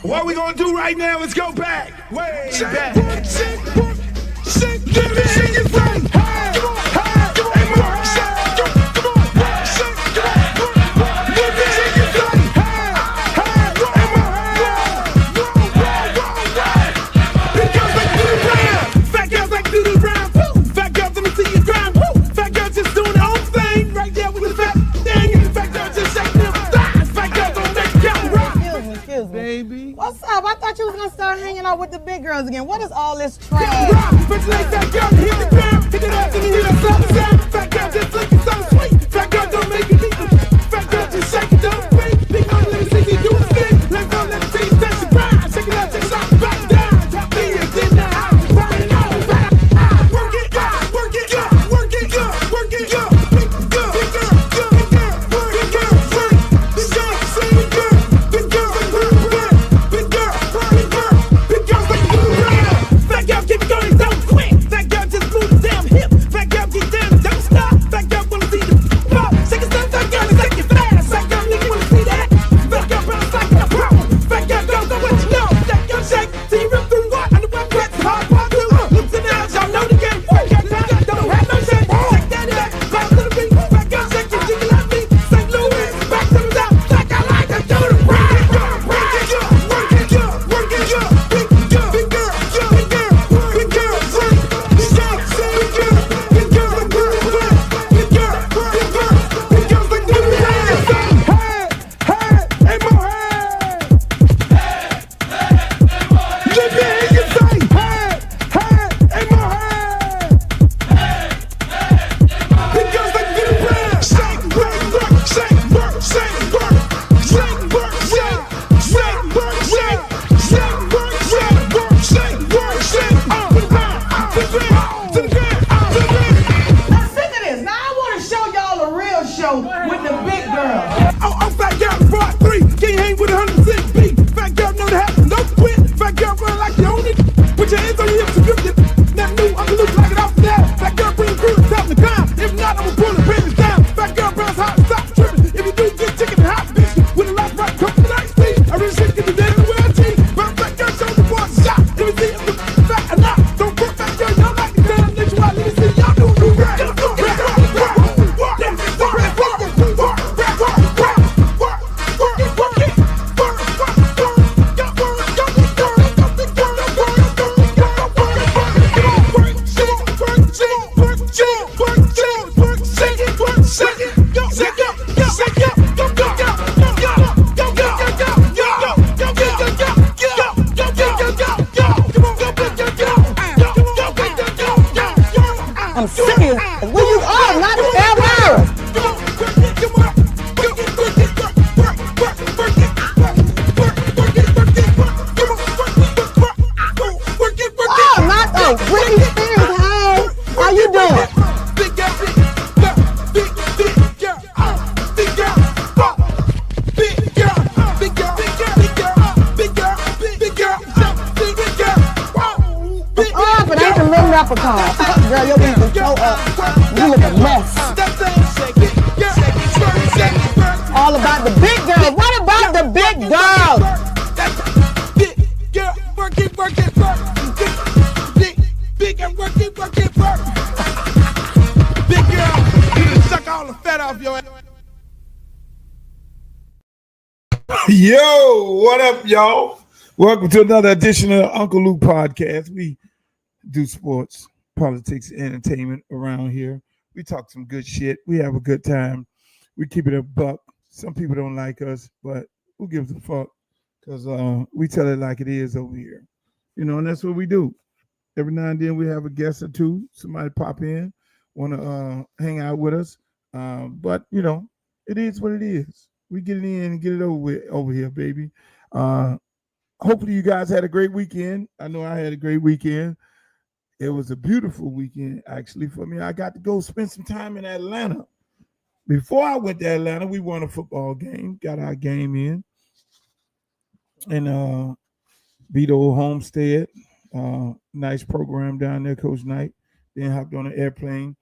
What we gonna do right now is go back, way back. Shake, give me your friend. Baby. What's up? I thought you was gonna start hanging out with the big girls again. What is all this trash? I'm serious. Where you are, not ever. Oh, not the Britney Spears. Hey, how you doing? Oh, but I ain't the little leprechaun. Girl, your wings is so up. You look a mess. All about the big girls. What about the big girls? Big girl, work it, work it, work. Big and work it, work it, work. Big girl, you done suck all the fat off your ass. Yo, what up, y'all? Welcome to another edition of Uncle Luke Podcast. We do sports, politics, entertainment around here. We talk some good shit. We have a good time. We keep it a buck. Some people don't like us, but who gives a fuck? Because we tell it like it is over here. You know, and that's what we do. Every now and then we have a guest or two. Somebody pop in, want to hang out with us. But, you know, it is what it is. We get it in and get it over with over here, baby. Hopefully you guys had a great weekend. I know I had a great weekend. It was a beautiful weekend, actually, for me. I got to go spend some time in Atlanta. Before I went to Atlanta, we won a football game, got our game in, and beat old Homestead. Nice program down there, Coach Knight. Then hopped on an airplane,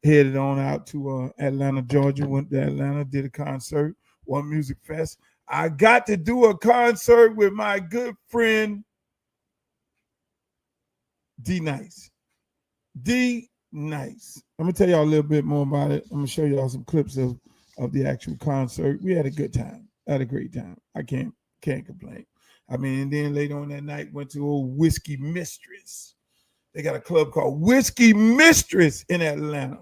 headed on out to Atlanta, Georgia. Went to Atlanta, did a concert, one music fest. I got to do a concert with my good friend D Nice. D Nice. I'm gonna tell y'all a little bit more about it. I'm gonna show y'all some clips of the actual concert. We had a good time. Had a great time. I can't complain. I mean, and then later on that night, went to old Whiskey Mistress. They got a club called Whiskey Mistress in Atlanta.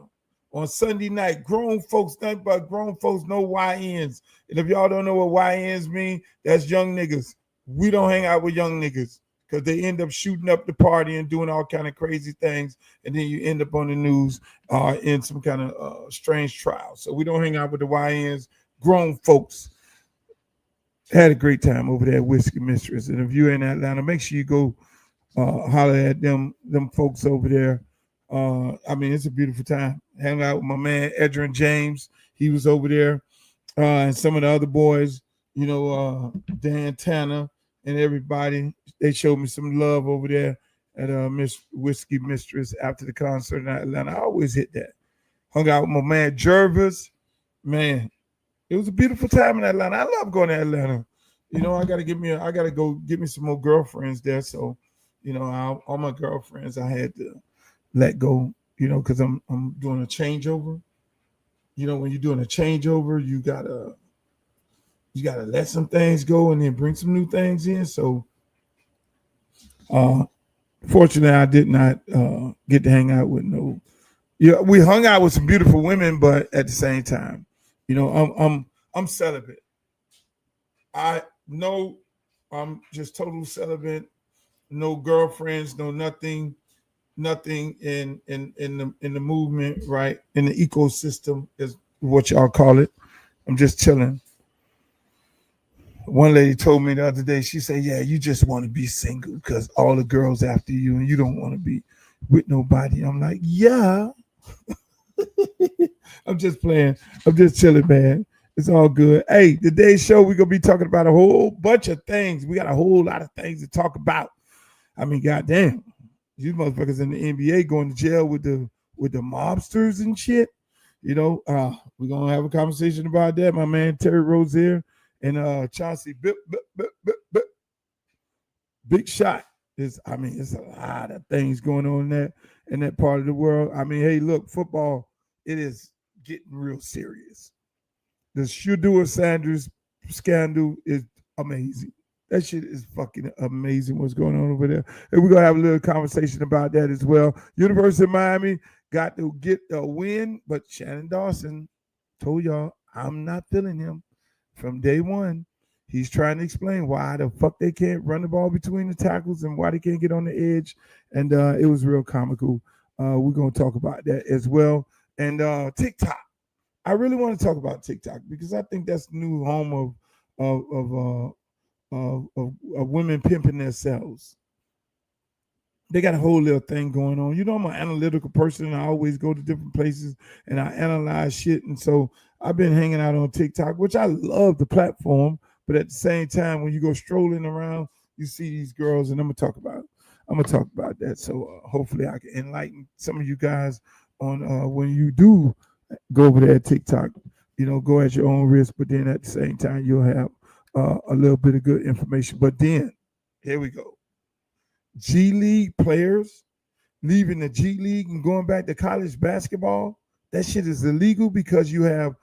On Sunday night, grown folks, nothing but grown folks, no YNs. And if y'all don't know what YNs mean, that's young niggas. We don't hang out with young niggas because they end up shooting up the party and doing all kind of crazy things. And then you end up on the news in some kind of strange trial. So we don't hang out with the YNs, grown folks. Had a great time over there at Whiskey Mistress. And if you're in Atlanta, make sure you go holler at them folks over there. I mean, it's a beautiful time. Hang out with my man Edrin James. He was over there, and some of the other boys, you know, Dan Tanner and everybody. They showed me some love over there at Miss Whiskey Mistress after the concert in Atlanta. I always hit that. Hung out with my man Jervis. Man, it was a beautiful time in Atlanta. I love going to Atlanta. You know, I gotta go get me some more girlfriends there. So, you know, all my girlfriends I had to let go, you know, because I'm doing a changeover. You know, when you're doing a changeover, you gotta let some things go and then bring some new things in. So fortunately I did not get to hang out with no. Yeah, we hung out with some beautiful women, but at the same time, you know, I'm celibate. I know I'm just total celibate, no girlfriends, no nothing in the movement, right? In the ecosystem is what y'all call it. I'm just chilling. One lady told me the other day, she said, yeah, you just want to be single because all the girls after you and you don't want to be with nobody. I'm like, yeah. I'm just playing. I'm just chilling, man. It's all good. Hey, today's show, we're going to be talking about a whole bunch of things. We got a whole lot of things to talk about. I mean, goddamn. These motherfuckers in the NBA going to jail with the mobsters and shit. You know, we're going to have a conversation about that. My man Terry Rozier and Chauncey Big Shot. It's a lot of things going on in that part of the world. I mean, hey, look, football, it is getting real serious. The Shedeur Sanders scandal is amazing. That shit is fucking amazing what's going on over there. And we're going to have a little conversation about that as well. University of Miami got to get a win, but Shannon Dawson told y'all, I'm not feeling him from day one. He's trying to explain why the fuck they can't run the ball between the tackles and why they can't get on the edge. And it was real comical. We're going to talk about that as well. And TikTok. I really want to talk about TikTok because I think that's the new home of women pimping themselves. They got a whole little thing going on. You know, I'm an analytical person. I always go to different places and I analyze shit. And so I've been hanging out on TikTok, which I love the platform. But at the same time, when you go strolling around, you see these girls, and I'm gonna talk about that. So hopefully I can enlighten some of you guys on when you do go over there at TikTok. You know, go at your own risk, but then at the same time you'll have a little bit of good information. But then here we go. G League players leaving the G League and going back to college basketball. That shit is illegal because you have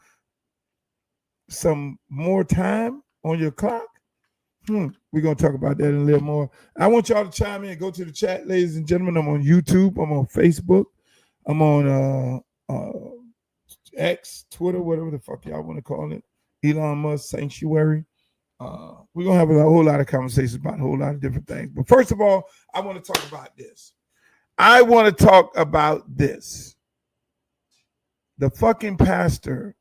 some more time on your clock. We're going to talk about that in a little more. I want y'all to chime in. Go to the chat, ladies and gentlemen. I'm on YouTube. I'm on Facebook. I'm on X, Twitter, whatever the fuck y'all want to call it. Elon Musk Sanctuary. We're going to have a whole lot of conversations about a whole lot of different things. But first of all, I want to talk about this. The fucking pastor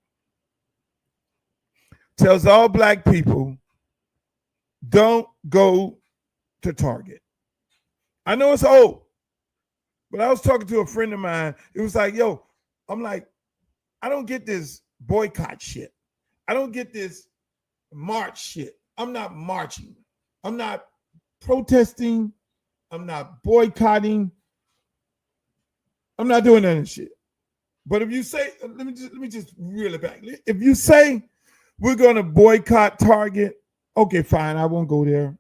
tells all black people, don't go to Target. I know it's old, but I was talking to a friend of mine. It was like, yo, I'm like, I don't get this boycott shit. I don't get this march shit. I'm not marching. I'm not protesting. I'm not boycotting. I'm not doing that shit. But if you say, let me just reel it back. If you say we're going to boycott Target. Okay, fine. I won't go there.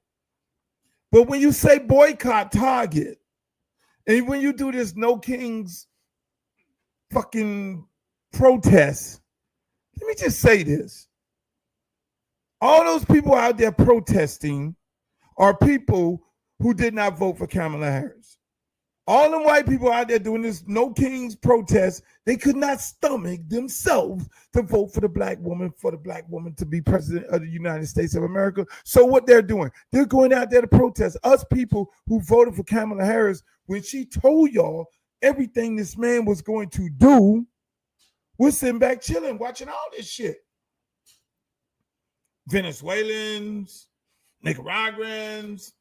But when you say boycott Target, and when you do this No Kings fucking protest, let me just say this. All those people out there protesting are people who did not vote for Kamala Harris. All them white people out there doing this No Kings protest, they could not stomach themselves to vote for the black woman to be president of the United States of America. So what they're doing, they're going out there to protest. Us people who voted for Kamala Harris, when she told y'all everything this man was going to do, we're sitting back chilling, watching all this shit. Venezuelans, Nicaraguans,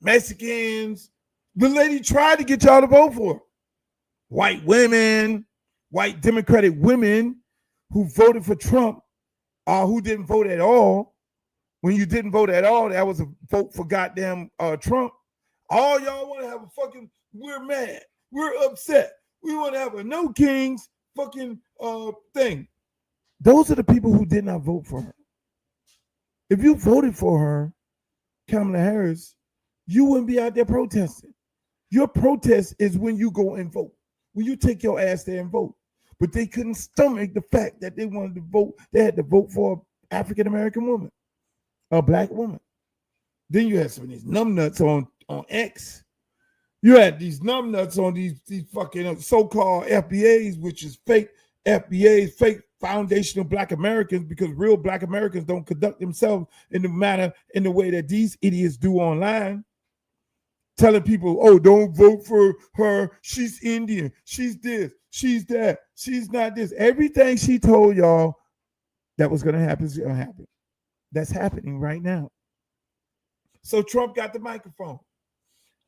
Mexicans. The lady tried to get y'all to vote for her. White women, white Democratic women who voted for Trump or who didn't vote at all. When you didn't vote at all, that was a vote for goddamn Trump. All y'all want to have a fucking, we're mad. We're upset. We want to have a No Kings fucking thing. Those are the people who did not vote for her. If you voted for her, Kamala Harris, you wouldn't be out there protesting. Your protest is when you go and vote, when you take your ass there and vote. But they couldn't stomach the fact that they wanted to vote. They had to vote for an African-American woman, a black woman. Then you had some of these numbnuts on X. You had these numbnuts on these fucking so-called FBAs, which is fake FBAs, fake foundational black Americans, because real black Americans don't conduct themselves in the way that these idiots do online. Telling people, oh, don't vote for her. She's Indian. She's this. She's that. She's not this. Everything she told y'all that was going to happen is going to happen. That's happening right now. So Trump got the microphone.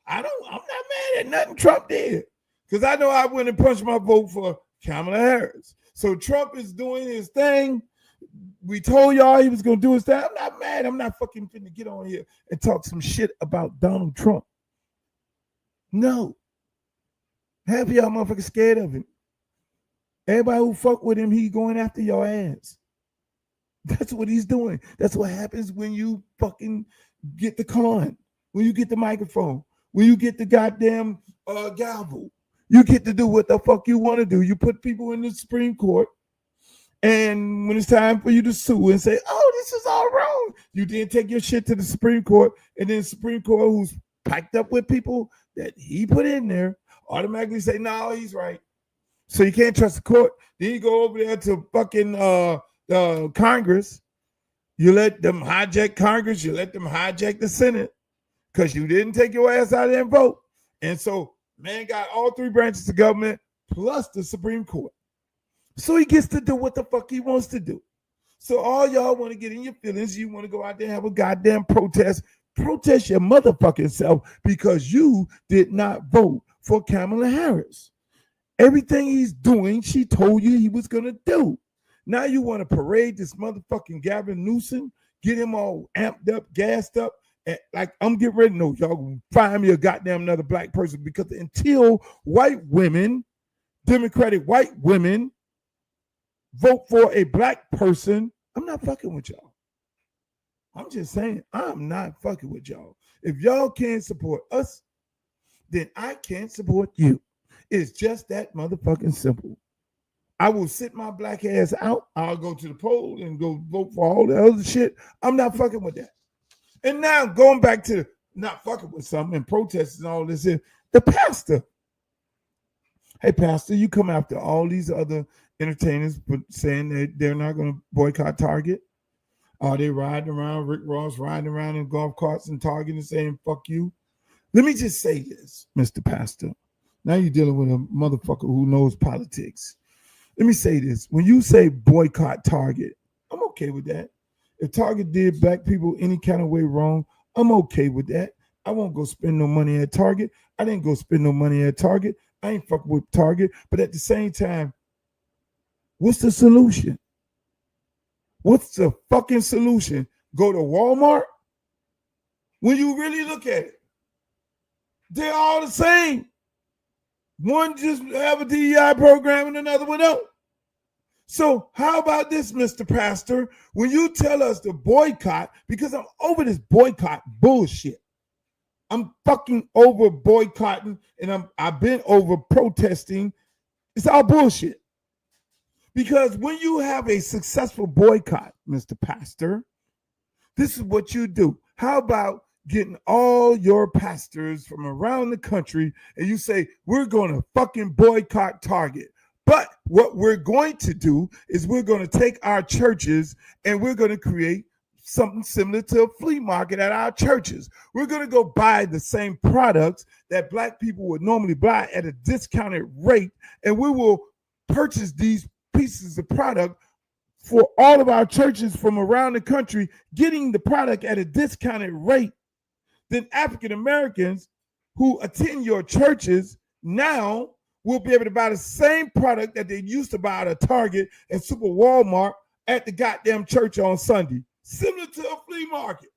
I'm not mad at nothing Trump did, because I know I went and punched my vote for Kamala Harris. So Trump is doing his thing. We told y'all he was going to do his thing. I'm not mad. I'm not fucking finna get on here and talk some shit about Donald Trump. No. Half of y'all motherfuckers scared of him. Everybody who fuck with him, he going after your ass. That's what he's doing. That's what happens when you fucking get the con, when you get the microphone, when you get the goddamn gavel. You get to do what the fuck you want to do. You put people in the Supreme Court, and when it's time for you to sue and say, oh, this is all wrong, you didn't take your shit to the Supreme Court, and then the Supreme Court, who's packed up with people that he put in there, automatically say, no, he's right. So you can't trust the court. Then you go over there to fucking Congress. You let them hijack Congress. You let them hijack the Senate because you didn't take your ass out there and vote. And so man got all three branches of government plus the Supreme Court. So he gets to do what the fuck he wants to do. So all y'all want to get in your feelings. You want to go out there and have a goddamn protest. Protest your motherfucking self because you did not vote for Kamala Harris. Everything he's doing, she told you he was going to do. Now you want to parade this motherfucking Gavin Newsom, get him all amped up, gassed up. And like, I'm getting ready to know, y'all find me a goddamn another black person, because until white women, Democratic white women, vote for a black person, I'm not fucking with y'all. I'm just saying, I'm not fucking with y'all. If y'all can't support us, then I can't support you. It's just that motherfucking simple. I will sit my black ass out. I'll go to the poll and go vote for all the other shit. I'm not fucking with that. And now going back to not fucking with something and protests and all this, the pastor. Hey, pastor, you come after all these other entertainers but saying that they're not going to boycott Target. Are they riding around, Rick Ross riding around in golf carts and Target and saying, fuck you? Let me just say this, Mr. Pastor. Now you're dealing with a motherfucker who knows politics. Let me say this. When you say boycott Target, I'm okay with that. If Target did black people any kind of way wrong, I'm okay with that. I won't go spend no money at Target. I didn't go spend no money at Target. I ain't fucking with Target. But at the same time, what's the solution? What's the fucking solution? Go to Walmart? When you really look at it, they're all the same. One just have a DEI program and another one don't. So how about this, Mr. Pastor? When you tell us to boycott, because I'm over this boycott bullshit. I'm fucking over boycotting, and I've been over protesting. It's all bullshit. Because when you have a successful boycott, Mr. Pastor, this is what you do. How about getting all your pastors from around the country and you say, we're going to fucking boycott Target. But what we're going to do is we're going to take our churches and we're going to create something similar to a flea market at our churches. We're going to go buy the same products that black people would normally buy at a discounted rate, and we will purchase these pieces of product for all of our churches from around the country, getting the product at a discounted rate. Then African Americans who attend your churches now will be able to buy the same product that they used to buy at a Target and Super Walmart at the goddamn church on Sunday. Similar to a flea market.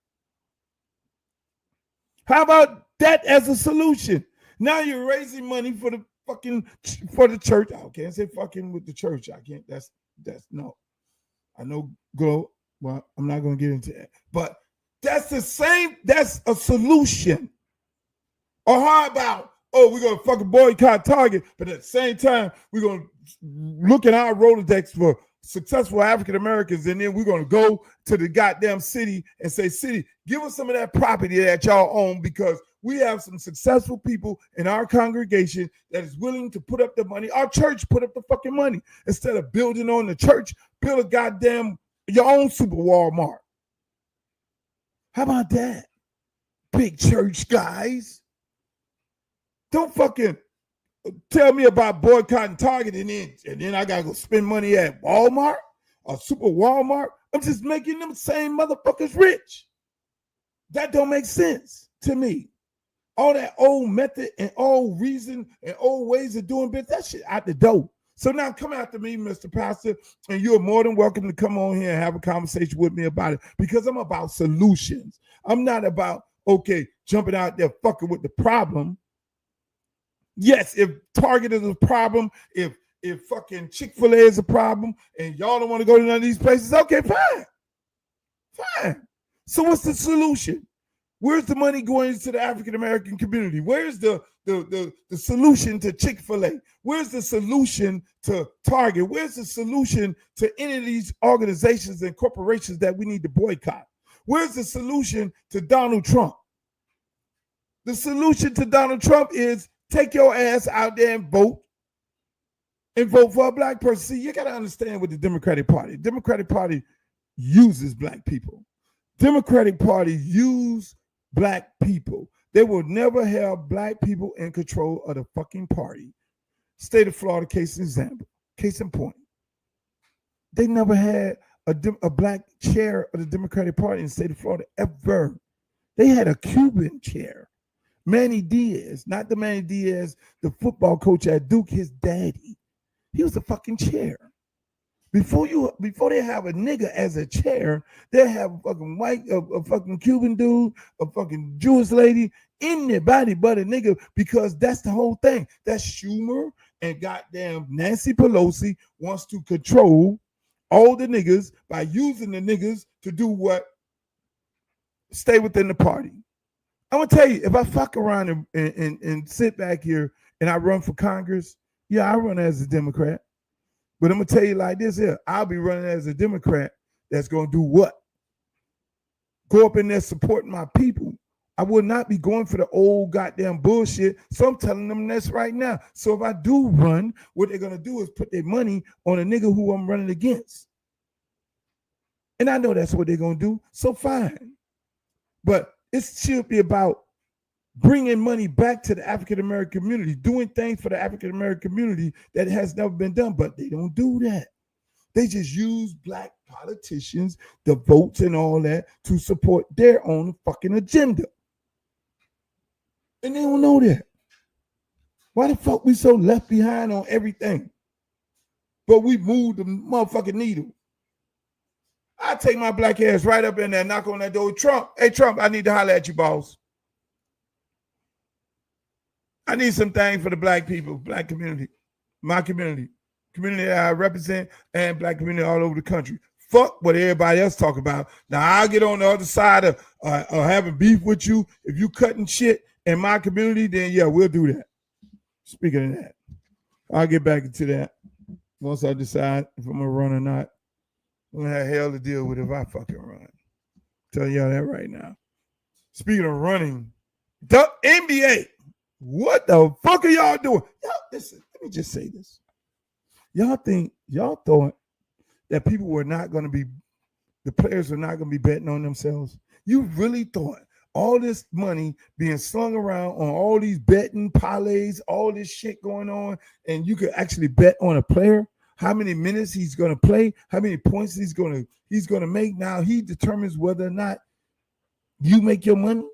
How about that as a solution? Now you're raising money for the church. I can't say fucking with the church. I can't. That's no. I know Glow. Well, I'm not going to get into that. But that's the same. That's a solution. Or how about, we're going to fucking boycott Target, but at the same time, we're going to look at our Rolodex for successful African Americans, and then we're going to go to the goddamn city and say, city, give us some of that property that y'all own, because we have some successful people in our congregation that is willing to put up the money. Our church put up the fucking money. Instead of building on the church, build a goddamn your own Super Walmart. How about that? Big church guys. Don't fucking tell me about boycotting Target and then I gotta go spend money at Walmart or Super Walmart. I'm just making them same motherfuckers rich. That don't make sense to me. All that old method and old reason and old ways of doing business, that shit out the door. So now come after me, Mr. Pastor, and you're more than welcome to come on here and have a conversation with me about it, because I'm about solutions. I'm not about, jumping out there fucking with the problem. Yes, if Target is a problem, if fucking Chick-fil-A is a problem, and y'all don't want to go to none of these places, okay, fine. So what's the solution? Where's the money going into the African American community? Where's the solution to Chick-fil-A? Where's the solution to Target? Where's the solution to any of these organizations and corporations that we need to boycott? Where's the solution to Donald Trump? The solution to Donald Trump is take your ass out there and vote for a black person. See, you got to understand with the Democratic Party. Democratic Party uses black people. Democratic Party use black people. They will never have black people in control of the fucking party. State of Florida, case in point. They never had a black chair of the Democratic Party in the state of Florida ever. They had a Cuban chair. Manny Diaz, not the Manny Diaz, the football coach at Duke, his daddy. He was a fucking chair. Before they have a nigga as a chair, they have a fucking white, a fucking Cuban dude, a fucking Jewish lady, anybody but a nigga, because that's the whole thing. That's Schumer and goddamn Nancy Pelosi wants to control all the niggas by using the niggas to do what? Stay within the party. I'm gonna tell you, if I fuck around and sit back here and I run for Congress, yeah, I run as a Democrat. But I'm gonna tell you like this here, I'll be running as a Democrat that's gonna do what? Go up in there supporting my people. I will not be going for the old goddamn bullshit. So I'm telling them this right now. So if I do run, what they're gonna do is put their money on a nigga who I'm running against. And I know that's what they're gonna do. So fine. But it should be about bringing money back to the African American community, doing things for the African American community that has never been done, but they don't do that. They just use black politicians, the votes and all that, to support their own fucking agenda. And they don't know that. Why the fuck we so left behind on everything? But we moved the motherfucking needle. I take my black ass right up in there, knock on that door. Trump, hey Trump, I need to holler at you, boss. I need some things for the black people, black community, my community. community that I represent and black community all over the country. Fuck what everybody else talk about. Now I'll get on the other side of having beef with you. If you cutting shit in my community, then yeah, we'll do that. Speaking of that, I'll get back into that once I decide if I'm gonna run or not. I'm gonna have hell to deal with if I fucking run. Tell y'all that right now. Speaking of running, the NBA, what the fuck are y'all doing? Y'all, listen, let me just say this. Y'all thought that people were not going to be, the players were not going to be betting on themselves? You really thought all this money being slung around on all these betting parlays, all this shit going on, and you could actually bet on a player? How many minutes he's going to play, how many points he's going to make. Now he determines whether or not you make your money.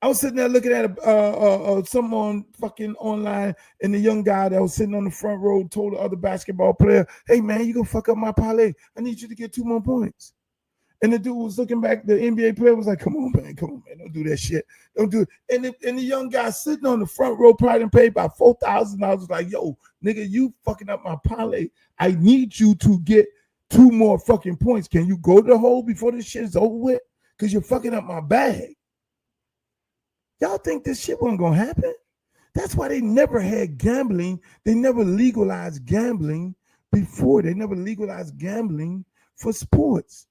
I was sitting there looking at someone fucking online, and the young guy that was sitting on the front row told the other basketball player, "Hey man, you gonna fuck up my parlay? I need you to get 2 more points." And the dude was looking back. The NBA player was like, "Come on, man, don't do that shit. Don't do it." And the young guy sitting on the front row, probably done paid about $4,000. Was like, "Yo, nigga, you fucking up my parlay. I need you to get 2 more fucking points. Can you go to the hole before this shit is over with? Because you're fucking up my bag." Y'all think this shit wasn't gonna happen? That's why they never had gambling. They never legalized gambling before. They never legalized gambling for sports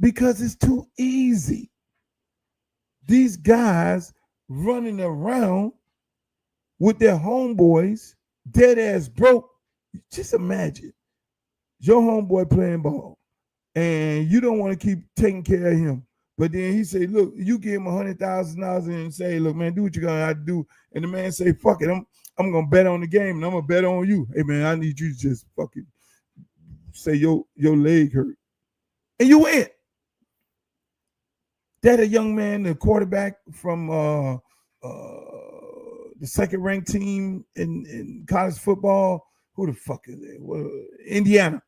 because it's too easy. These guys running around with their homeboys, dead ass broke. Just imagine your homeboy playing ball and you don't want to keep taking care of him. But then he say, "Look, you give him $100,000 and say, look, man, do what you're gonna have to do." And the man say, "Fuck it, I'm gonna bet on the game and I'm gonna bet on you. Hey man, I need you to just fucking say your leg hurt." And you win. That a young man, the quarterback from the second ranked team in college football. Who the fuck is it? Well, Indiana.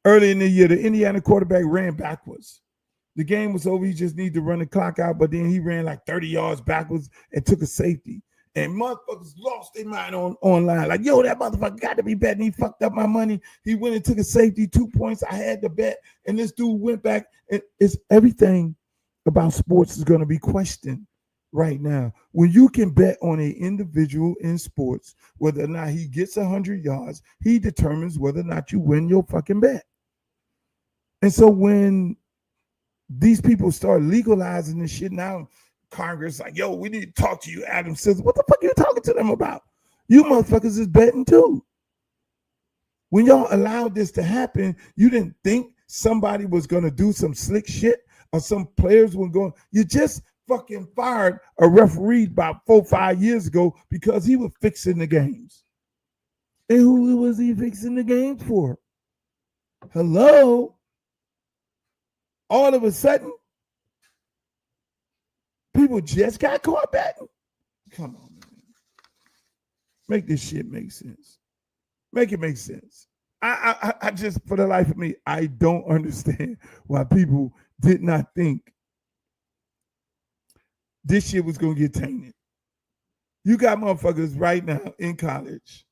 Early in the year, the Indiana quarterback ran backwards. The game was over. He just needed to run the clock out, but then he ran like 30 yards backwards and took a safety. And motherfuckers lost their mind online. Like, yo, that motherfucker got to be betting. He fucked up my money. He went and took a safety, 2 points. I had to bet. And this dude went back. And it's everything about sports is going to be questioned right now. When you can bet on an individual in sports, whether or not he gets 100 yards, he determines whether or not you win your fucking bet. And so when these people start legalizing this shit now, Congress like, yo, we need to talk to you, Adam Silver. What the fuck are you talking to them about? You motherfuckers is betting too. When y'all allowed this to happen, you didn't think somebody was going to do some slick shit or some players were going. You just fucking fired a referee about 4 or 5 years ago because he was fixing the games. And who was he fixing the games for? Hello? All of a sudden, people just got caught betting. Come on, man. Make this shit make sense. Make it make sense. I just, for the life of me, I don't understand why people did not think this shit was going to get tainted. You got motherfuckers right now in college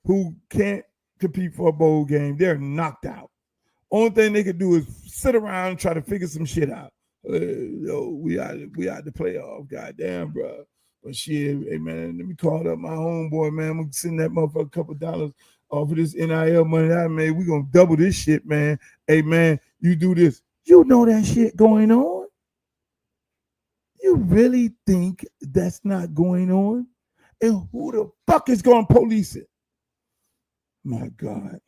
who can't compete for a bowl game. They're knocked out. Only thing they could do is sit around and try to figure some shit out. Yo, we out the playoff, goddamn, bro. But shit, hey man, let me call up my homeboy, man. I'm gonna send that motherfucker a couple dollars off of this NIL money I made. We gonna double this shit, man. Hey man, you do this. You know that shit going on? You really think that's not going on? And who the fuck is gonna police it? My God.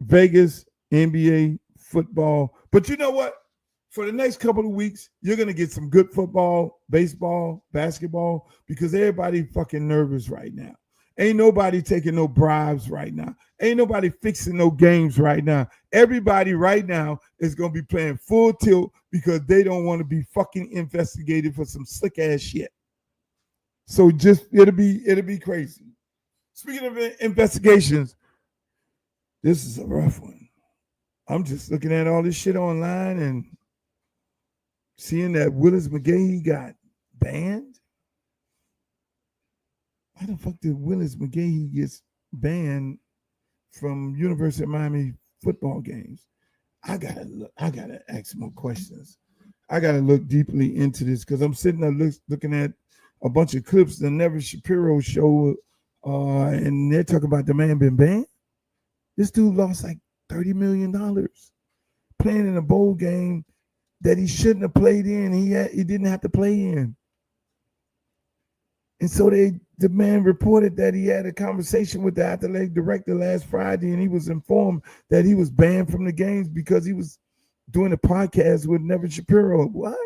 Vegas, NBA, football. But you know what? For the next couple of weeks, you're going to get some good football, baseball, basketball, because everybody fucking nervous right now. Ain't nobody taking no bribes right now. Ain't nobody fixing no games right now. Everybody right now is going to be playing full tilt because they don't want to be fucking investigated for some slick ass shit. So just, it'll be crazy. Speaking of investigations, this is a rough one. I'm just looking at all this shit online and seeing that Willis McGahee got banned. Why the fuck did Willis McGahee get banned from University of Miami football games. I gotta ask more questions. I gotta look deeply into this because I'm sitting there looking at a bunch of clips the Never Shapiro show, and they're talking about the man been banned. This dude lost like $30 million playing in a bowl game that he shouldn't have played in. He didn't have to play in. And so the man reported that he had a conversation with the athletic director last Friday, and he was informed that he was banned from the games because he was doing a podcast with Never Shapiro. What?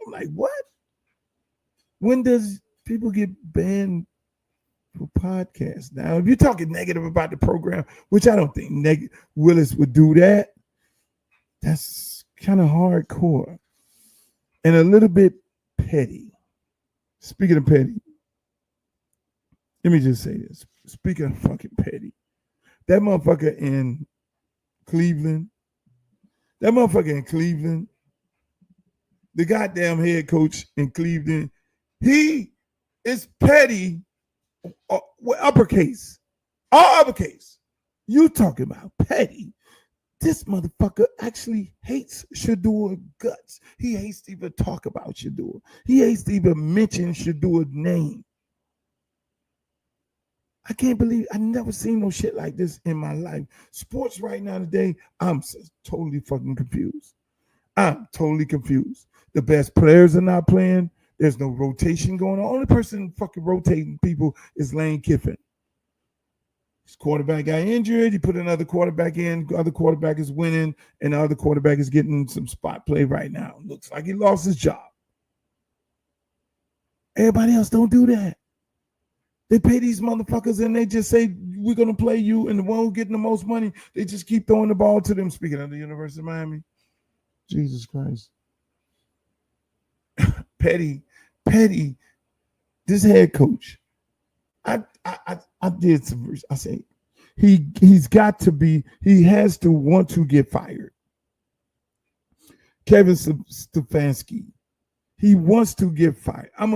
I'm like, what? When does people get banned for podcasts? Now, if you're talking negative about the program, which I don't think Willis would do that, that's kind of hardcore and a little bit petty. Speaking of petty, let me just say this. Speaking of fucking petty, that motherfucker in Cleveland, the goddamn head coach in Cleveland, he is petty, uppercase, all uppercase. You talking about petty. This motherfucker actually hates Shedeur guts. He hates to even talk about Shedeur. He hates to even mention Shedeur's name. I can't believe I never seen no shit like this in my life. Sports right now today, I'm totally fucking confused. I'm totally confused. The best players are not playing. There's no rotation going on. Only person fucking rotating people is Lane Kiffin. His quarterback got injured. He put another quarterback in. The other quarterback is winning, and the other quarterback is getting some spot play right now. Looks like he lost his job. Everybody else don't do that. They pay these motherfuckers and they just say, we're going to play you, and the one who's getting the most money, they just keep throwing the ball to them. Speaking of the University of Miami, Jesus Christ. Petty, this head coach, I did some, I say, he has to want to get fired. Kevin Stefanski. He wants to get fired. I'm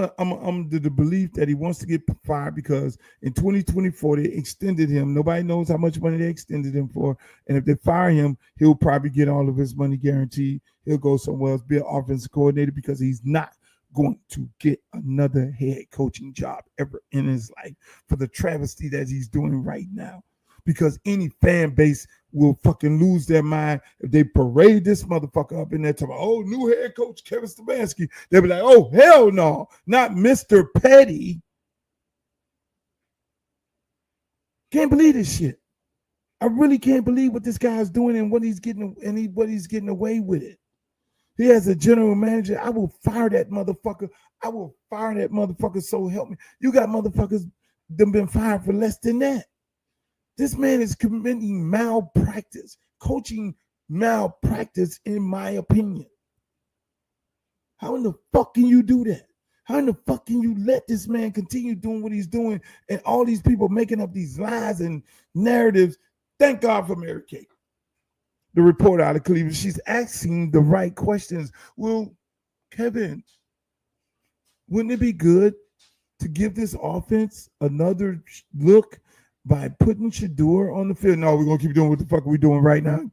the belief that he wants to get fired because in 2024 they extended him. Nobody knows how much money they extended him for. And if they fire him, he'll probably get all of his money guaranteed. He'll go somewhere else, be an offensive coordinator, because he's not going to get another head coaching job ever in his life for the travesty that he's doing right now. Because any fan base will fucking lose their mind if they parade this motherfucker up in there talking about, oh, new head coach Kevin Stefanski. They'll be like, oh, hell no, not Mr. Petty. Can't believe this shit. I really can't believe what this guy's doing and what he's getting away with it. He has a general manager. I will fire that motherfucker. So help me. You got motherfuckers that been fired for less than that. This man is committing malpractice, coaching malpractice, in my opinion. How in the fuck can you do that? How in the fuck can you let this man continue doing what he's doing and all these people making up these lies and narratives? Thank God for Mary Kate, the reporter out of Cleveland. She's asking the right questions. Well, Kevin, wouldn't it be good to give this offense another look by putting Shedeur on the field? No, we're going to keep doing what the fuck we're doing right now.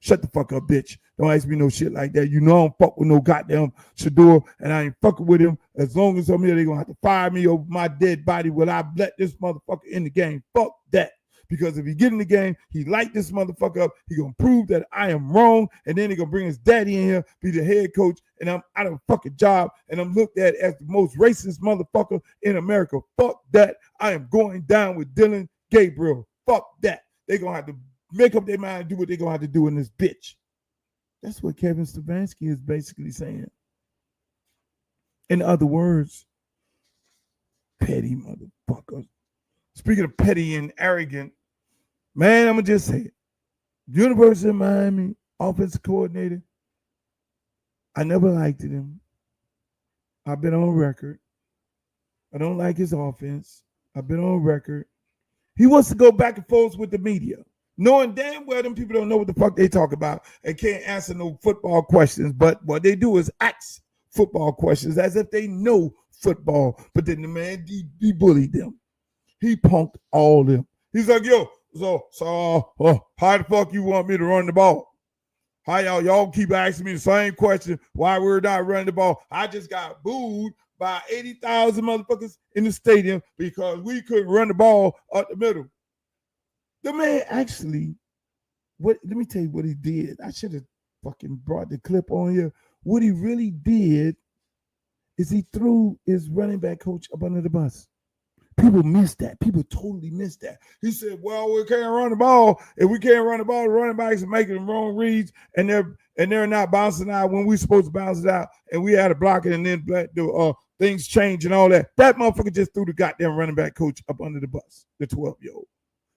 Shut the fuck up, bitch. Don't ask me no shit like that. You know I don't fuck with no goddamn Shedeur, and I ain't fucking with him. As long as I'm here, they're going to have to fire me over my dead body. Will I let this motherfucker in the game? Fuck that. Because if he get in the game, he light this motherfucker up. He going to prove that I am wrong, and then he going to bring his daddy in here, be the head coach, and I'm out of a fucking job, and I'm looked at as the most racist motherfucker in America. Fuck that. I am going down with Dylan Gabriel. Fuck that. They're going to have to make up their mind and do what they're going to have to do in this bitch. That's what Kevin Stefanski is basically saying. In other words, petty motherfuckers. Speaking of petty and arrogant, man, I'm going to just say it. University of Miami offensive coordinator, I never liked him. I've been on record. I don't like his offense. I've been on record. He wants to go back and forth with the media, knowing damn well them people don't know what the fuck they talk about and can't answer no football questions. But what they do is ask football questions as if they know football. But then the man, he bullied them. He punked all them. He's like, yo, so how the fuck you want me to run the ball? How y'all keep asking me the same question why we're not running the ball. I just got booed by 80,000 motherfuckers in the stadium because we couldn't run the ball up the middle. The man actually, let me tell you what he did. I should have fucking brought the clip on here. What he really did is he threw his running back coach up under the bus. People missed that. People totally missed that. He said, well, we can't run the ball. If we can't run the ball, the running backs are making the wrong reads, and they're not bouncing out when we're supposed to bounce it out, and we had to block it, and then things change and all that. That motherfucker just threw the goddamn running back coach up under the bus, the 12-year-old.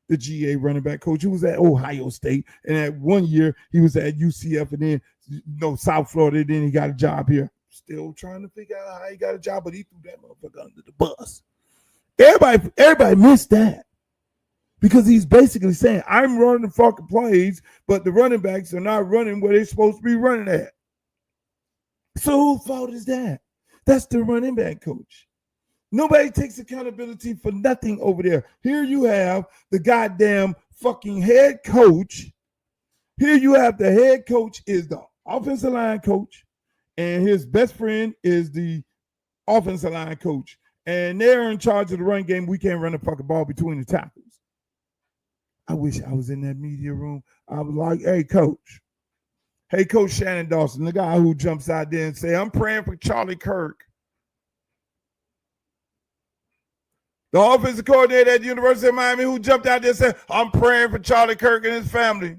The GA running back coach who was at Ohio State. And at 1 year, he was at UCF and then South Florida. Then he got a job here. Still trying to figure out how he got a job, but he threw that motherfucker under the bus. Everybody missed that. Because he's basically saying, I'm running the fucking plays, but the running backs are not running where they're supposed to be running at. So whose fault is that? That's the running back coach. Nobody takes accountability for nothing over there. Here you have the goddamn fucking head coach. Here you have the head coach is the offensive line coach, and his best friend is the offensive line coach. And they're in charge of the run game. We can't run the fucking ball between the tackles. I wish I was in that media room. I was like, hey, coach. Hey, Coach Shannon Dawson, the guy who jumps out there and say, I'm praying for Charlie Kirk. The offensive coordinator at the University of Miami who jumped out there and said, I'm praying for Charlie Kirk and his family.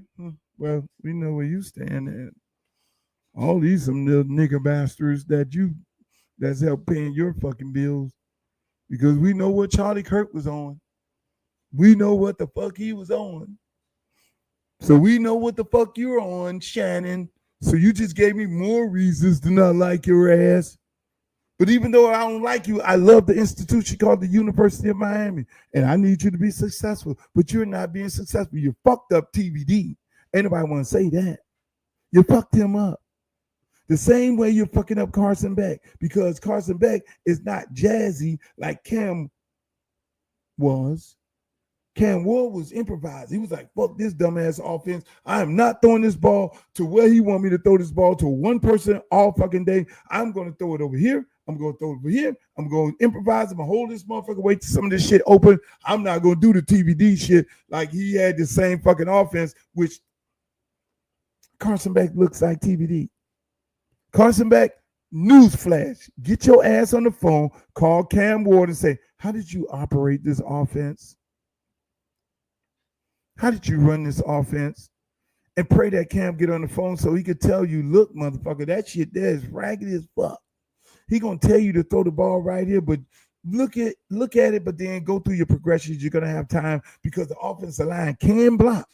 Well, we know where you stand at. All these some little nigger bastards that's helped paying your fucking bills. Because we know what Charlie Kirk was on. We know what the fuck he was on. So we know what the fuck you're on, Shannon. So you just gave me more reasons to not like your ass. But even though I don't like you, I love the institution called the University of Miami. And I need you to be successful. But you're not being successful. You fucked up TVD. Anybody want to say that? You fucked him up. The same way you're fucking up Carson Beck. Because Carson Beck is not jazzy like Cam was. Cam Ward was improvised. He was like, fuck this dumbass offense. I am not throwing this ball to where he want me to throw this ball to one person all fucking day. I'm going to throw it over here. I'm going to throw it over here. I'm going to improvise. I'm going to hold this motherfucker, wait till some of this shit open. I'm not going to do the TVD shit like he had the same fucking offense, which Carson Beck looks like TVD. Carson Beck, newsflash. Get your ass on the phone, call Cam Ward and say, how did you operate this offense? How did you run this offense? And pray that Cam get on the phone so he could tell you, look, motherfucker, that shit there is raggedy as fuck. He gonna tell you to throw the ball right here, but look at it, but then go through your progressions. You're gonna have time because the offensive line can block.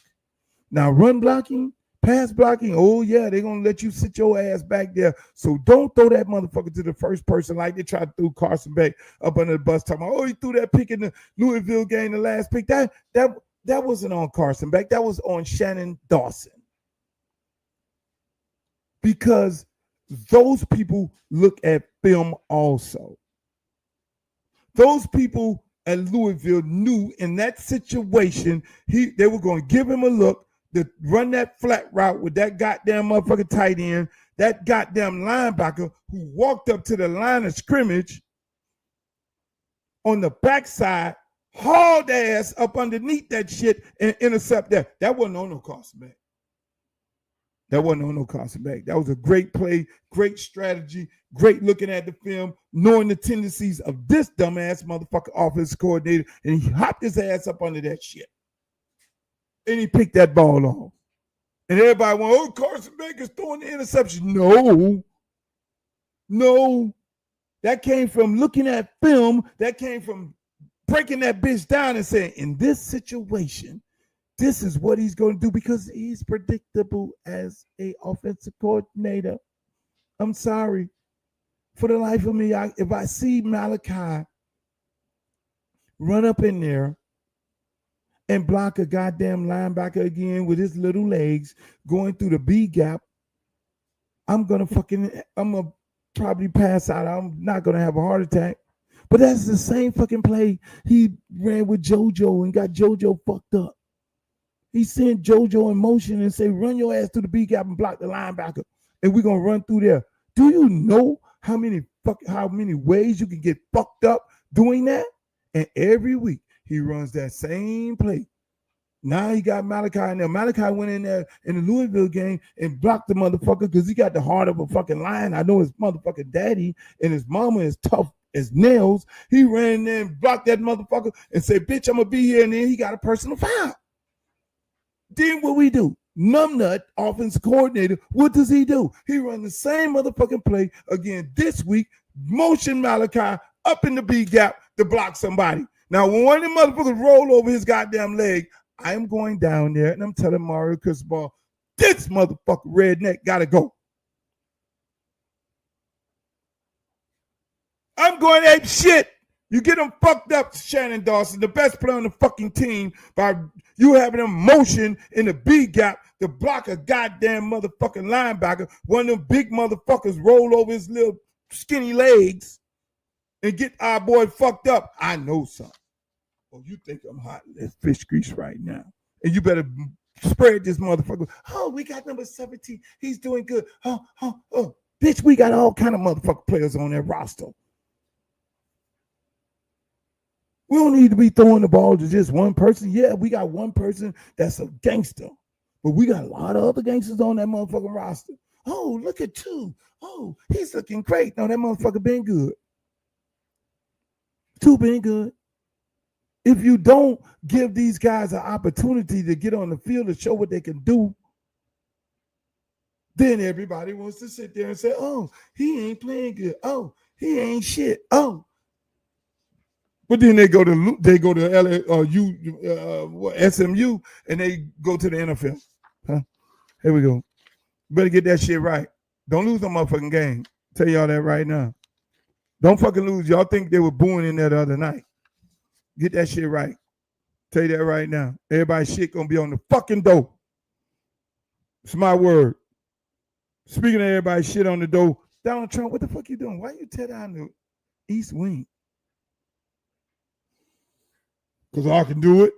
Now, run blocking, pass blocking, oh yeah, they're gonna let you sit your ass back there. So don't throw that motherfucker to the first person like they tried to throw Carson Beck up under the bus. Talking about, oh, he threw that pick in the Louisville game, the last pick. That wasn't on Carson Beck. That was on Shannon Dawson. Because those people look at film also. Those people at Louisville knew in that situation, they were going to give him a look to run that flat route with that goddamn motherfucking tight end, that goddamn linebacker who walked up to the line of scrimmage on the backside, hauled ass up underneath that shit and intercept that. That wasn't on no Carson Beck. That wasn't on no Carson Beck. That was a great play, great strategy, great looking at the film, knowing the tendencies of this dumbass motherfucker offensive coordinator, and he hopped his ass up under that shit. And he picked that ball off. And everybody went, oh, Carson Beck is throwing the interception. No. That came from looking at film. That came from breaking that bitch down and saying, in this situation, this is what he's going to do because he's predictable as a offensive coordinator. I'm sorry. For the life of me, if I see Malachi run up in there and block a goddamn linebacker again with his little legs going through the B gap, I'm going to probably pass out. I'm not going to have a heart attack. But that's the same fucking play he ran with JoJo and got JoJo fucked up. He sent JoJo in motion and say, run your ass through the B gap and block the linebacker. And we're going to run through there. Do you know how many ways you can get fucked up doing that? And every week he runs that same play. Now he got Malachi in there. Malachi went in there in the Louisville game and blocked the motherfucker because he got the heart of a fucking lion. I know his motherfucking daddy and his mama is tough as nails. He ran in there and blocked that motherfucker and said, bitch, I'm going to be here. And then he got a personal foul. Then what we do? Numbnut, offensive coordinator, what does he do? He runs the same motherfucking play again this week, motion Malachi up in the B gap to block somebody. Now, when one of them motherfuckers roll over his goddamn leg, I am going down there and I'm telling Mario Cristobal, this motherfucker redneck gotta go. I'm going ape shit. You get them fucked up, Shannon Dawson, the best player on the fucking team, by you having them motion in the B gap to block a goddamn motherfucking linebacker. One of them big motherfuckers roll over his little skinny legs and get our boy fucked up. I know something. Oh, you think I'm hot as fish grease right now. And you better spread this motherfucker. Oh, we got number 17. He's doing good. Oh. Bitch, we got all kind of motherfucking players on that roster. We don't need to be throwing the ball to just one person. Yeah, we got one person that's a gangster. But we got a lot of other gangsters on that motherfucking roster. Oh, look at two. Oh, he's looking great. No, that motherfucker been good. Two been good. If you don't give these guys an opportunity to get on the field and show what they can do, then everybody wants to sit there and say, oh, he ain't playing good. Oh, he ain't shit. Oh. But then they go to LA or SMU and they go to the NFL. Huh? Here we go. Better get that shit right. Don't lose no motherfucking game. Tell y'all that right now. Don't fucking lose. Y'all think they were booing in there the other night. Get that shit right. Tell you that right now. Everybody's shit gonna be on the fucking door. It's my word. Speaking of everybody's shit on the door, Donald Trump, what the fuck you doing? Why you tear down the East Wing? Because I can do it.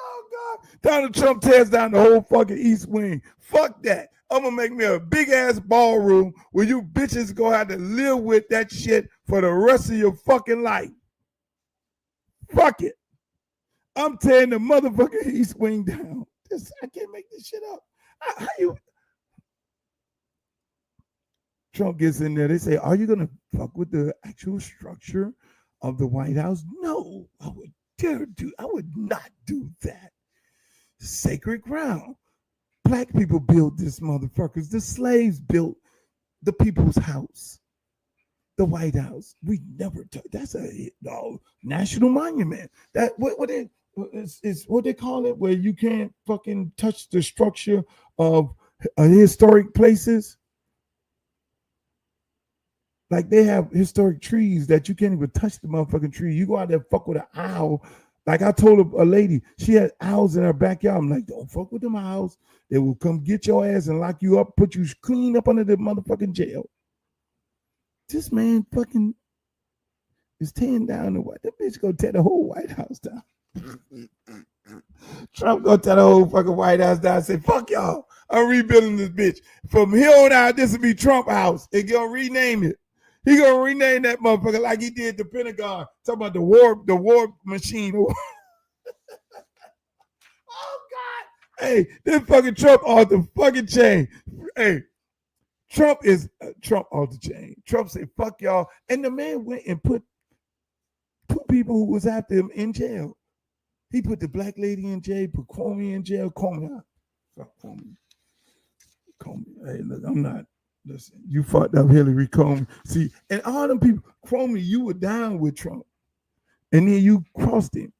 Oh, God. Donald Trump tears down the whole fucking East Wing. Fuck that. I'm going to make me a big-ass ballroom where you bitches going to have to live with that shit for the rest of your fucking life. Fuck it. I'm tearing the motherfucking East Wing down. I can't make this shit up. How you... Trump gets in there. They say, are you going to fuck with the actual structure of the White House? No, I would not do that. Sacred ground. Black people built this motherfuckers. The slaves built the people's house, the White House. We never took. That's a national monument. That what they call it, where you can't fucking touch the structure of historic places. Like they have historic trees that you can't even touch the motherfucking tree. You go out there fuck with an owl. Like I told a lady, she had owls in her backyard. I'm like, don't fuck with them owls. They will come get your ass and lock you up, put you clean up under the motherfucking jail. This man fucking is tearing down the White. That bitch gonna tear the whole White House down. Trump gonna tear the whole fucking White House down and say, fuck y'all. I'm rebuilding this bitch. From here on out, this will be Trump House. They're gonna rename it. He gonna rename that motherfucker like he did the Pentagon. Talking about the war machine. Oh God! Hey, this fucking Trump off the fucking chain. Hey, Trump is Trump off the chain. Trump said, "Fuck y'all," and the man went and put two people who was after him in jail. He put the black lady in jail, put Comey in jail. Comey out. Fuck Comey. Comey. Hey, look, I'm not. Listen, you fucked up Hillary Comey. See, and all them people, Comey, you were down with Trump. And then you crossed him.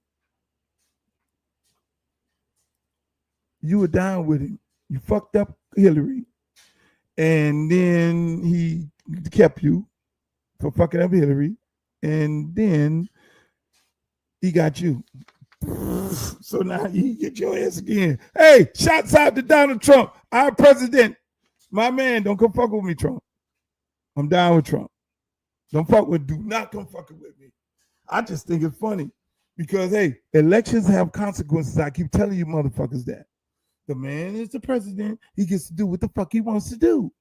You were down with him. You fucked up Hillary. And then he kept you for fucking up Hillary. And then he got you. So now you get your ass again. Hey, shots out to Donald Trump, our president. My man, don't come fuck with me, Trump. I'm down with Trump. Do not come fucking with me. I just think it's funny because, hey, elections have consequences. I keep telling you motherfuckers that. The man is the president. He gets to do what the fuck he wants to do.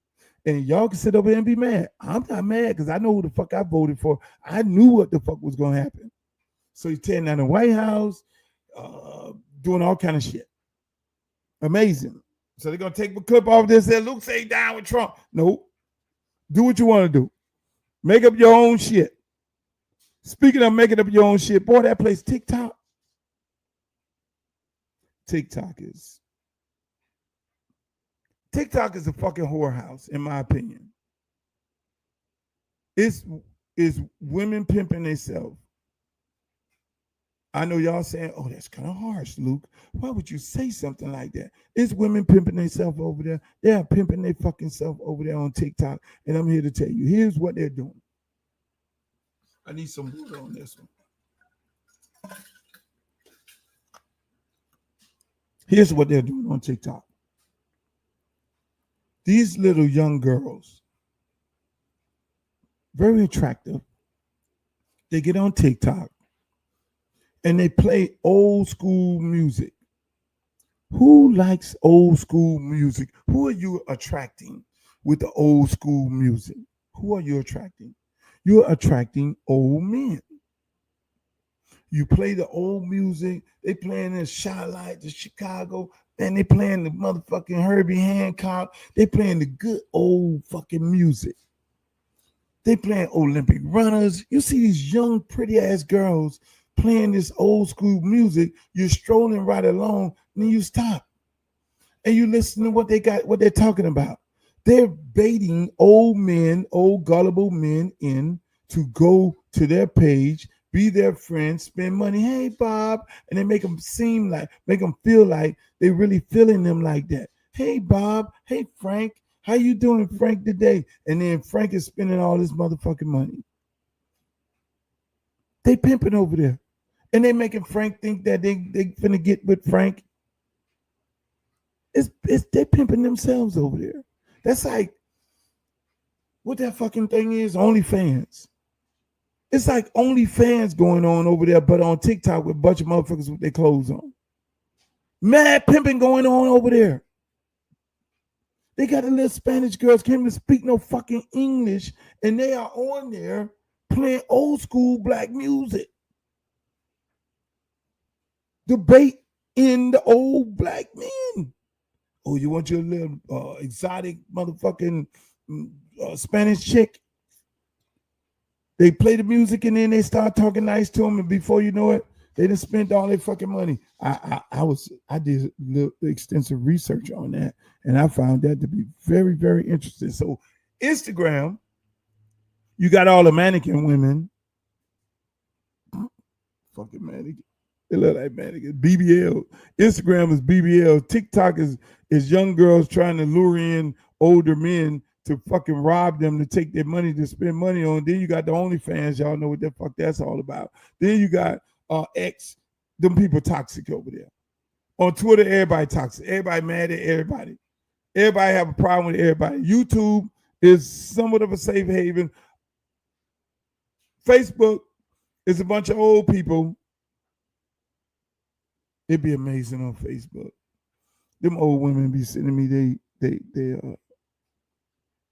And y'all can sit over there and be mad. I'm not mad because I know who the fuck I voted for. I knew what the fuck was going to happen. So he's tearing down the White House, doing all kind of shit. Amazing. So they're going to take a clip off this and say, Luke say down with Trump. Nope. Do what you want to do. Make up your own shit. Speaking of making up your own shit, boy, that place TikTok. TikTok is a fucking whorehouse, in my opinion. It's women pimping themselves. I know y'all saying, oh, that's kind of harsh, Luke. Why would you say something like that? It's women pimping themselves over there. They are pimping their fucking self over there on TikTok. And I'm here to tell you, here's what they're doing. I need some water on this one. Here's what they're doing on TikTok. These little young girls, very attractive, they get on TikTok and they play old school music. Who likes old school music? Who are you attracting with the old school music? Who are you attracting? You're attracting old men. You play the old music. They playing in Charlotte, the Chicago, and they playing the motherfucking Herbie Hancock. They playing the good old fucking music. They playing Olympic runners. You see these young, pretty ass girls playing this old school music. You're strolling right along, and then you stop. And you listen to what they got, what they're talking about. They're baiting old men, old gullible men in to go to their page, be their friend, spend money. Hey, Bob. And they make them feel like they really feeling them like that. Hey, Bob. Hey, Frank. How you doing, Frank, today? And then Frank is spending all this motherfucking money. They pimping over there. And they making Frank think that they finna get with Frank. They pimping themselves over there. That's like what that fucking thing is, OnlyFans. It's like OnlyFans going on over there, but on TikTok with a bunch of motherfuckers with their clothes on. Mad pimping going on over there. They got the little Spanish girls can't even speak no fucking English, and they are on there playing old school black music. Debate in the old black men. Oh, you want your little exotic motherfucking Spanish chick? They play the music and then they start talking nice to them, and before you know it, they done spent all their fucking money. I did a little extensive research on that, and I found that to be very, very interesting. So Instagram, you got all the mannequin women. Fucking mannequin. They look like mannequins. BBL. Instagram is BBL. TikTok is young girls trying to lure in older men to fucking rob them to take their money to spend money on. Then you got the OnlyFans. Y'all know what the fuck that's all about. Then you got X. Them people toxic over there. On Twitter, everybody toxic. Everybody mad at everybody. Everybody have a problem with everybody. YouTube is somewhat of a safe haven. Facebook is a bunch of old people. It'd be amazing on Facebook. Them old women be sending me they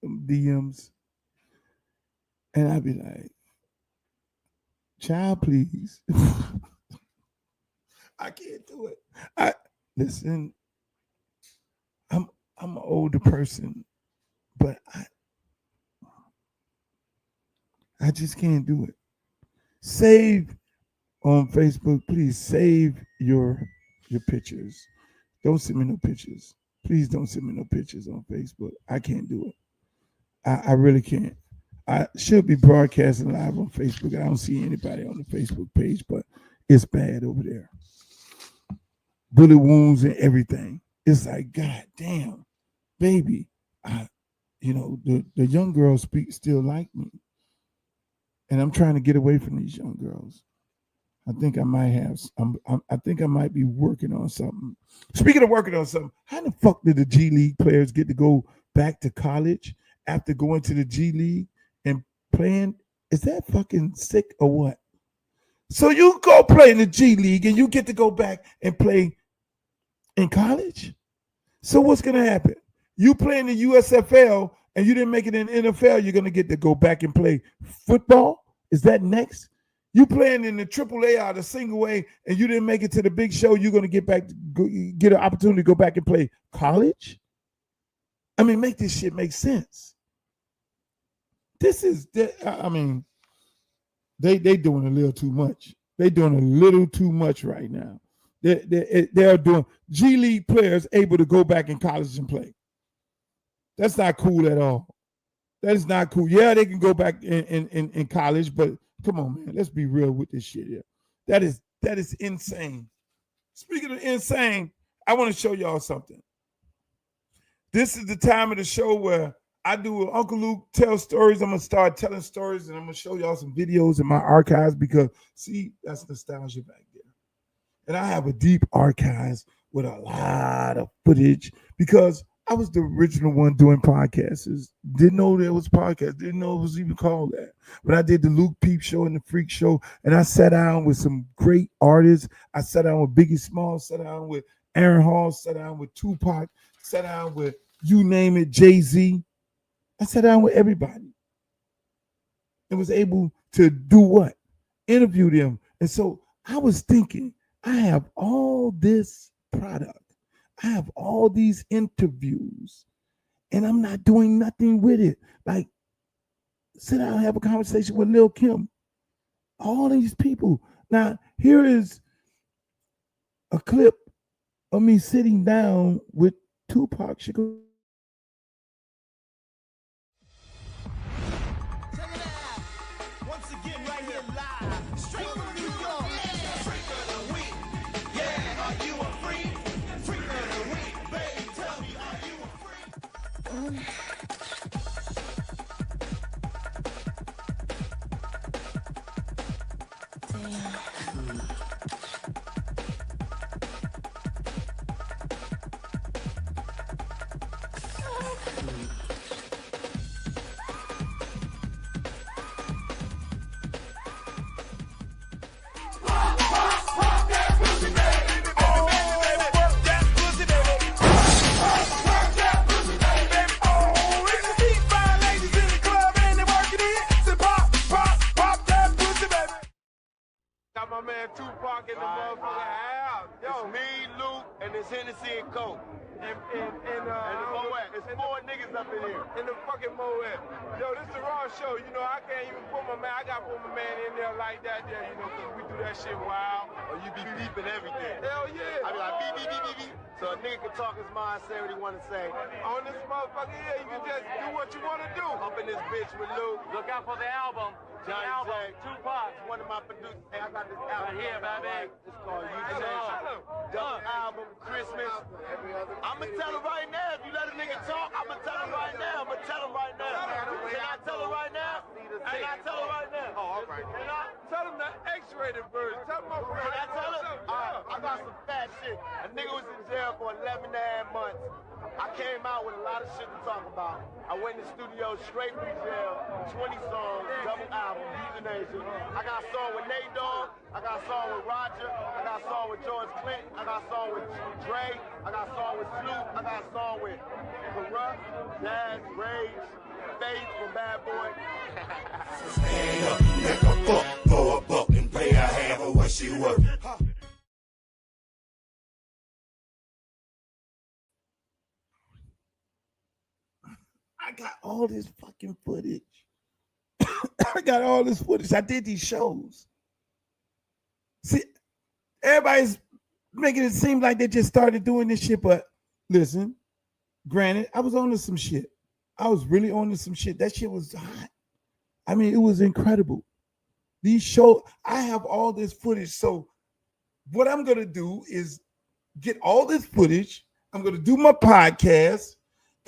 DMs, and I'd be like, "Child, please." I can't do it. Listen. I'm an older person, but I just can't do it. Save on Facebook, please save your pictures. Don't send me no pictures. Please don't send me no pictures on Facebook. I can't do it. I really can't. I should be broadcasting live on Facebook. I don't see anybody on the Facebook page, but it's bad over there. Bullet wounds and everything. It's like, God damn, baby. The young girls still like me. And I'm trying to get away from these young girls. I think I might have. I think I might be working on something. Speaking of working on something, how the fuck did the G League players get to go back to college after going to the G League and playing Is that fucking sick or what? So you go play in the G League and you get to go back and play in college? So what's going to happen? You play in the USFL and you didn't make it in the NFL, you're going to get to go back and play football? Is that next? You playing in the AAA or the single A and you didn't make it to the big show, you're going to get an opportunity to go back and play college? I mean, make this shit make sense. I mean, they doing a little too much. They doing a little too much right now. They're doing G League players able to go back in college and play. That's not cool at all. That is not cool. Yeah, they can go back in college, but come on, man. Let's be real with this shit here. That is insane. Speaking of insane, I want to show y'all something. This is the time of the show where I do Uncle Luke tell stories. I'm going to start telling stories, and I'm going to show y'all some videos in my archives because, see, that's nostalgia back there. And I have a deep archives with a lot of footage because I was the original one doing podcasts. Didn't know there was podcasts. Didn't know it was even called that. But I did the Luke Peep Show and the Freak Show, and I sat down with some great artists. I sat down with Biggie Smalls, sat down with Aaron Hall, sat down with Tupac, sat down with you name it, Jay-Z. I sat down with everybody and was able to do what? Interview them. And so I was thinking, I have all this product. I have all these interviews and I'm not doing nothing with it. Like, sit down and have a conversation with Lil' Kim. All these people. Now, here is a clip of me sitting down with Tupac Shakur. Tupac in the motherfucking house. Yo, it's me, Luke, and it's Hennessy and Coke. And the Moet. It's 4 niggas up in here. In the fucking Moet. Yo, this is the Raw show. You know, I can't even put my man. I gotta put my man in there like that there, you know, because we do that shit wild. Or you be beeping everything. Hell yeah. I be like, beep, beep, beep, beep, beep. So a nigga can talk his mind, say what he want to say. On this motherfucker here, you can just do what you want to do. Up in this bitch with Luke. Look out for the album. Johnny J. Tupac. One of my producers. Hey, I got this album right here, baby. It's called You Change. Double album, Christmas. I'm going to tell him right now. If you let a nigga talk, I'm going to tell him right now. I'm going to tell him right now. Can I tell him right now? Can I tell him right now? Oh, all right. Can I tell him the X-rated version? Tell him my friend. Can I tell him? All right. I got some fat shit. A nigga was in jail for 11 and a half months. I came out with a lot of shit to talk about. I went in the studio straight from jail, 20 songs, double album, Euthanasia. I got a song with Nate Dogg, I got a song with Roger, I got a song with George Clinton, I got a song with Dre, I got a song with Snoop, I got a song with Corrupt, Jazz, Rage, Faith from Bad Boy. Stand up, make a fuck for a buck and pay her half of what she worth. I got all this fucking footage. I got all this footage. I did these shows. See, everybody's making it seem like they just started doing this shit, but listen, granted, I was on to some shit. I was really on to some shit. That shit was hot. I mean, it was incredible. These shows, I have all this footage. So what I'm going to do is get all this footage. I'm going to do my podcast.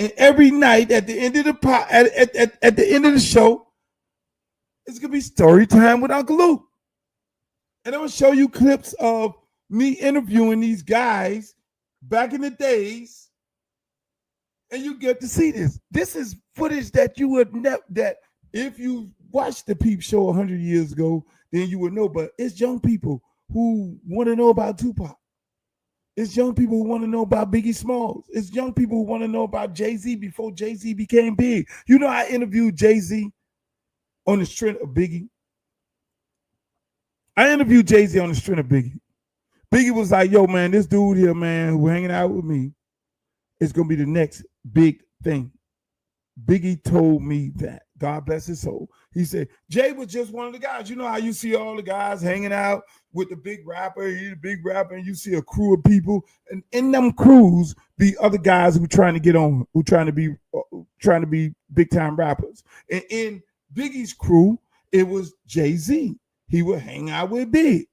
And every night at the end of the at the end of the show, it's gonna be story time with Uncle Luke. And I'm gonna show you clips of me interviewing these guys back in the days. And you get to see this. This is footage that you would never, that if you watched the Peep Show 100 years ago, then you would know. But it's young people who want to know about Tupac. It's young people who want to know about Biggie Smalls. It's young people who want to know about Jay-Z before Jay-Z became big. You know, I interviewed Jay-Z on the strength of Biggie. I interviewed Jay-Z on the strength of Biggie. Biggie was like, yo, man, this dude here, man, who hanging out with me is going to be the next big thing. Biggie told me that. God bless his soul. He said, Jay was just one of the guys. You know how you see all the guys hanging out with the big rapper, he's the big rapper, and you see a crew of people, and in them crews be other guys who trying to get on, who trying to be big time rappers. And in Biggie's crew, it was Jay-Z. He would hang out with Big.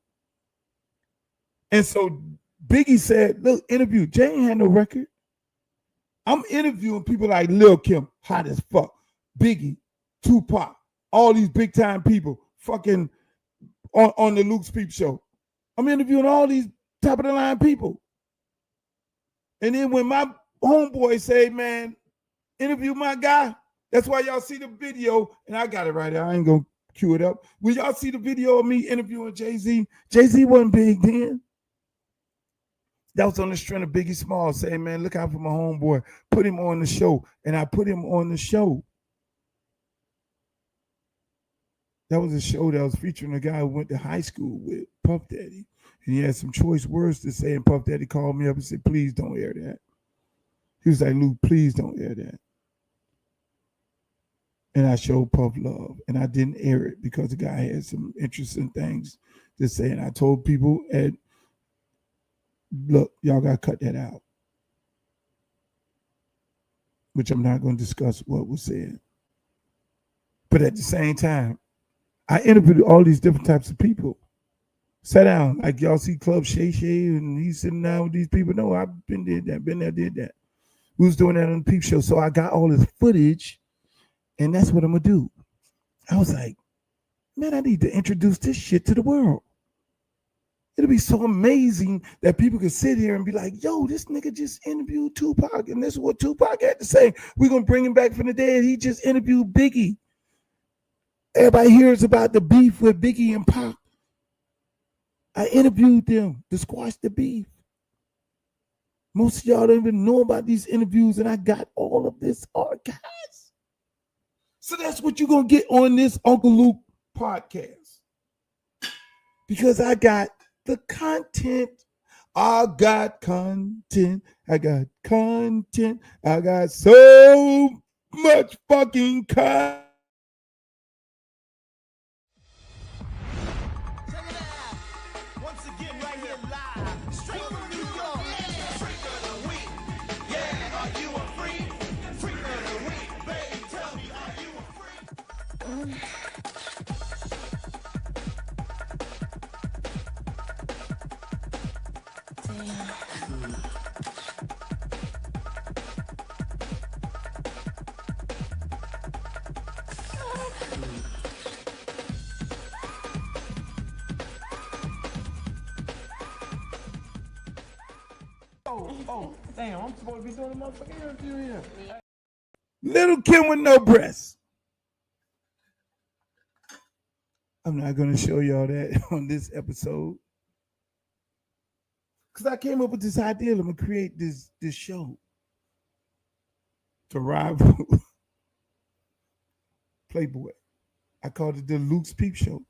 And so Biggie said, look, interview, Jay ain't had no record. I'm interviewing people like Lil Kim, hot as fuck, Biggie, Tupac, all these big time people, fucking on the Luke's Peep Show. I'm interviewing all these top of the line people. And then when my homeboy say, man, interview my guy, that's why y'all see the video, and I got it right there. I ain't gonna cue it up. When y'all see the video of me interviewing Jay-Z, Jay-Z wasn't big then. That was on the strength of Biggie Smalls saying, man, look out for my homeboy. Put him on the show. And I put him on the show. That was a show that was featuring a guy who went to high school with Puff Daddy. And he had some choice words to say. And Puff Daddy called me up and said, please don't air that. He was like, Luke, please don't air that. And I showed Puff love. And I didn't air it because the guy had some interesting things to say. And I told people look, y'all got to cut that out. Which I'm not going to discuss what was said. But at the same time, I interviewed all these different types of people. Sat down, like y'all see Club Shay Shay, and he's sitting down with these people. No, I've been there, did that. We was doing that on the Peep Show. So I got all this footage, and that's what I'm going to do. I was like, man, I need to introduce this shit to the world. It'll be so amazing that people can sit here and be like, yo, this nigga just interviewed Tupac, and this is what Tupac had to say. We're going to bring him back from the dead. He just interviewed Biggie. Everybody hears about the beef with Biggie and Pac. I interviewed them to squash the beef. Most of y'all don't even know about these interviews, and I got all of this archives. So that's what you're going to get on this Uncle Luke podcast. Because I got the content. I got content. I got content. I got so much fucking content. Oh, damn, I'm supposed to be doing a motherfucking interview here. Little Kim with no breasts. I'm not going to show y'all that on this episode. Because I came up with this idea. I'm going to create this show to rival Playboy. I called it the Luke's Peep Show.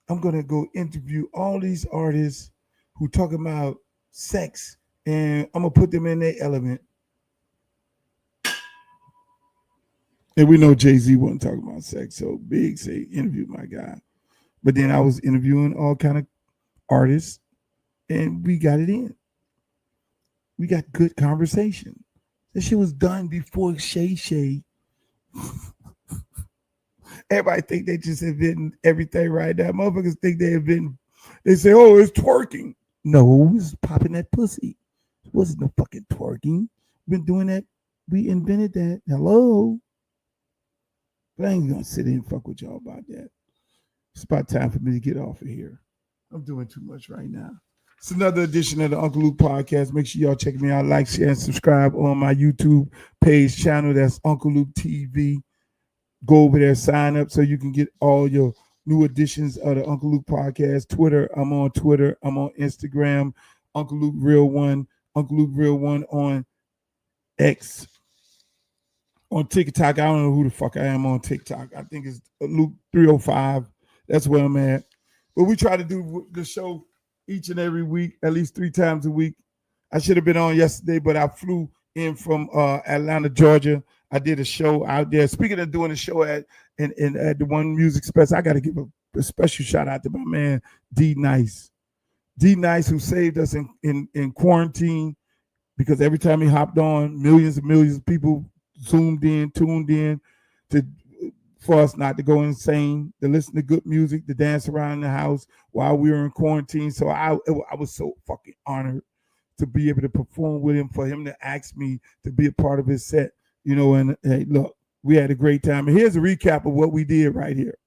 I'm going to go interview all these artists who talk about sex, and I'm going to put them in their element. And we know Jay-Z wasn't talking about sex, so Big say, interview my guy. But then I was interviewing all kind of artists, and we got it in. We got good conversation. That shit was done before Shay Shay. Everybody think they just inventing everything right now. Motherfuckers think they say, oh, it's twerking. No, it's popping that pussy. It wasn't no fucking twerking. We've been doing that. We invented that. Hello. But I ain't gonna sit here and fuck with y'all about that. It's about time for me to get off of here. I'm doing too much right now. It's another edition of the Uncle Luke podcast. Make sure y'all check me out, like, share, and subscribe on my YouTube page channel. That's Uncle Luke TV. Go over there, sign up so you can get all your new editions of the Uncle Luke podcast. Twitter, I'm on Twitter. I'm on Instagram. Uncle Luke Real One. Uncle Luke Real One on X. On TikTok, I don't know who the fuck I am on TikTok. I think it's Luke 305. That's where I'm at. But we try to do the show each and every week, at least 3 times a week. I should have been on yesterday, but I flew in from Atlanta, Georgia. I did a show out there. Speaking of doing a show at the One Music Fest, I got to give a special shout out to my man D Nice. D Nice, who saved us in quarantine, because every time he hopped on, millions and millions of people zoomed in, tuned in for us not to go insane, to listen to good music, to dance around the house while we were in quarantine. So I was so fucking honored to be able to perform with him, for him to ask me to be a part of his set, you know. And hey, look, we had a great time. And here's a recap of what we did right here.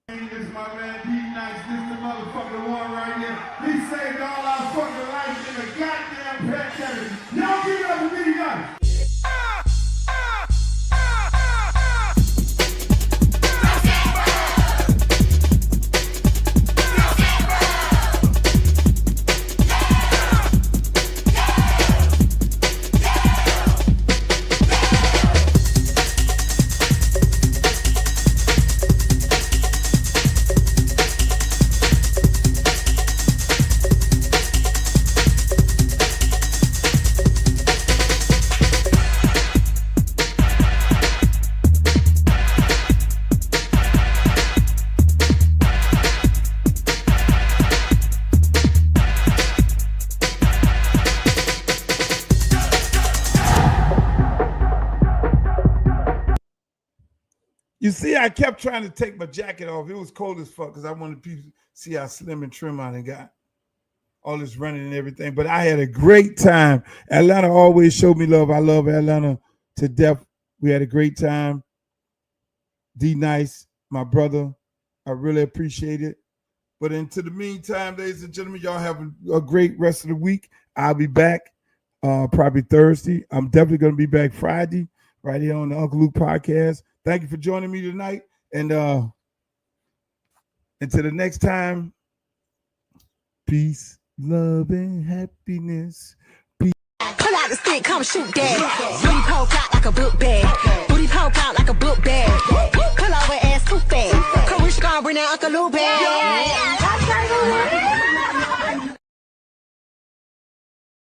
This is my man D Nice. This is the motherfucking one right here. He saved all our fucking lives in a goddamn pandemic. Y'all give it up for D Nice. You see, I kept trying to take my jacket off. It was cold as fuck because I wanted people to see how slim and trim I got. All this running and everything. But I had a great time. Atlanta always showed me love. I love Atlanta to death. We had a great time. D Nice, my brother, I really appreciate it. But into the meantime, ladies and gentlemen, y'all have a great rest of the week. I'll be back probably Thursday. I'm definitely going to be back Friday right here on the Uncle Luke podcast. Thank you for joining me tonight. And until the next time, peace, love, and happiness. Peace. Pull out the stick, come shoot that. Booty poke out like a book bag. Booty poke out like a book bag. Pull over ass too fast. Carisha gonna bring that Uncle Luke back.